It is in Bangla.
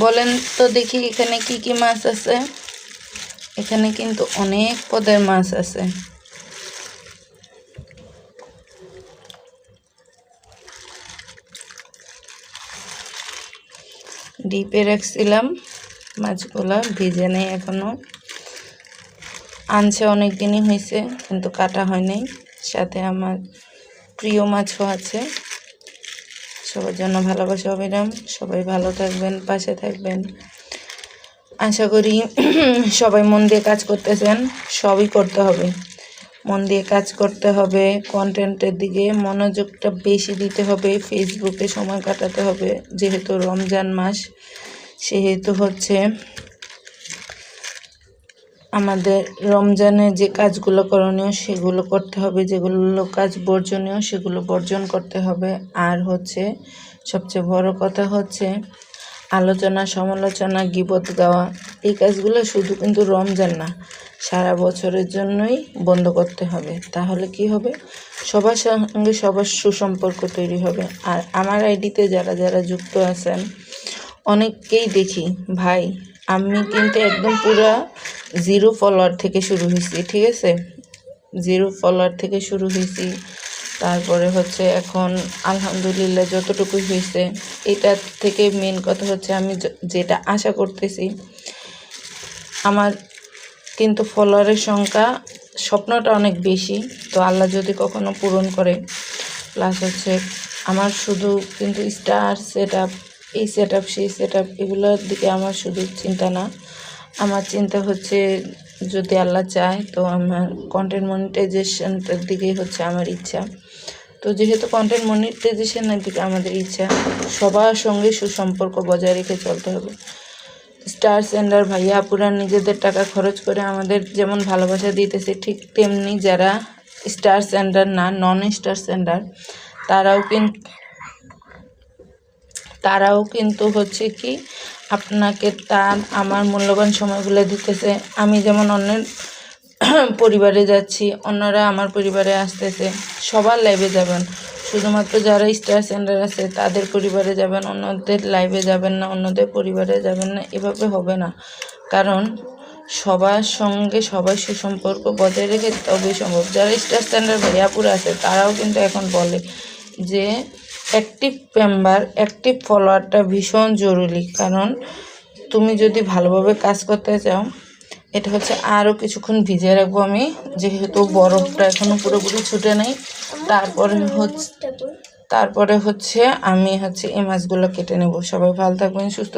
বলেন তো দেখি এখানে কি কি মাছ আছে। এখানে কিন্তু অনেক পদের মাছ আছে। ডিপে রাখছিলাম, মাছগুলা ভিজে নেই এখনো। আনছে অনেক দিনই হয়েছে কিন্তু কাটা হয় নাই। সাথে আমার প্রিয় মাছও আছে। সবার জন্য ভালোবাসা অবিরাম। সবাই ভালো থাকবেন, পাশে থাকবেন। আশা করি সবাই মন দিয়ে কাজ করতেছেন। সবই করতে হবে, মন দিয়ে কাজ করতে হবে। কন্টেন্টের দিকে মনোযোগটা বেশি দিতে হবে। ফেসবুকে সময় কাটাতে হবে, যেহেতু রমজান মাস, সেহেতু হচ্ছে আমাদের রমজানে যে কাজগুলো করণীয় সেগুলো করতে হবে, যেগুলো কাজ বর্জনীয় সেগুলো বর্জন করতে হবে। আর হচ্ছে সবচেয়ে বড় কথা হচ্ছে আলোচনা, সমালোচনা, গীবত গাওয়া, এই কাজগুলো শুধু কিন্তু রমজান না, সারা বছরের জন্যই বন্ধ করতে হবে। তাহলে কি হবে, সবার সঙ্গে সবার সুসম্পর্ক তৈরি হবে। আর আমার আইডিতে যারা যারা যুক্ত আছেন অনেককেই দেখি, ভাই আমি কিন্তু একদম পুরো 0 ফলোয়ার থেকে শুরু হয়েছি, ঠিক আছে? 0 ফলোয়ার থেকে শুরু হয়েছি। তারপরে হচ্ছে এখন আলহামদুলিল্লাহ যতটুকু হয়েছে, এটার থেকে মেন কথা হচ্ছে আমি যেটা আশা করতেছি, আমার কিন্তু ফলোয়ারের সংখ্যা, স্বপ্নটা অনেক বেশি। তো আল্লাহ যদি কখনো পূরণ করে, প্লাস হচ্ছে আমার শুধু কিন্তু স্টার সেট আপ, এই সেট আপ সেই সেট আপ, এগুলোর দিকে আমার শুধু চিন্তা না। আমার চিন্তা হচ্ছে যদি আল্লাহ চায় তো আমার কন্টেন্ট মনিটাইজেশনটার দিকেই হচ্ছে আমার ইচ্ছা। তো যেহেতু কন্টেন্ট মনিটাইজেশনের দিকে আমাদের ইচ্ছা, সবার সঙ্গে সুসম্পর্ক বজায় রেখে চলতে হবে। স্টার সেন্ডার ভাইয়া আপুরা নিজেদের টাকা খরচ করে আমাদের যেমন ভালোবাসা দিতেছে, ঠিক তেমনি যারা স্টার সেন্ডার না, নন স্টার সেন্ডার, তারাও কিন্তু হচ্ছে কি আপনাকে তার আমার মূল্যবান সময়গুলো দিতেছে। আমি যেমন অন্যের পরিবারে যাচ্ছি, অন্যরা আমার পরিবারে আসতেছে। সবার লাইভে যাবেন, শুধুমাত্র যারা স্টার সেন্টার আছে তাদের পরিবারে যাবেন, অন্যদের লাইভে যাবেন না, অন্যদের পরিবারে যাবেন না। এভাবে হবে না, কারণ সবার সঙ্গে সবাই সুসম্পর্ক বজায় রেখে তবেই সম্ভব। যারা স্টার সেন্টার ভাইয়াপুরে আছে তারাও কিন্তু এখন বলে যে অ্যাক্টিভ মেম্বার, অ্যাক্টিভ ফলোয়ারটা ভীষণ জরুরি। কারণ তুমি যদি ভালোভাবে কাজ করতে চাও, এটা হচ্ছে আরও কিছুক্ষণ ভিজিয়ে রাখবো আমি, যেহেতু বরফটা এখনও পুরোপুরি ছুটে নেই। তারপরে হচ্ছে আমি এই মাছগুলো কেটে নেব। সবাই ভালো থাকবেন, সুস্থ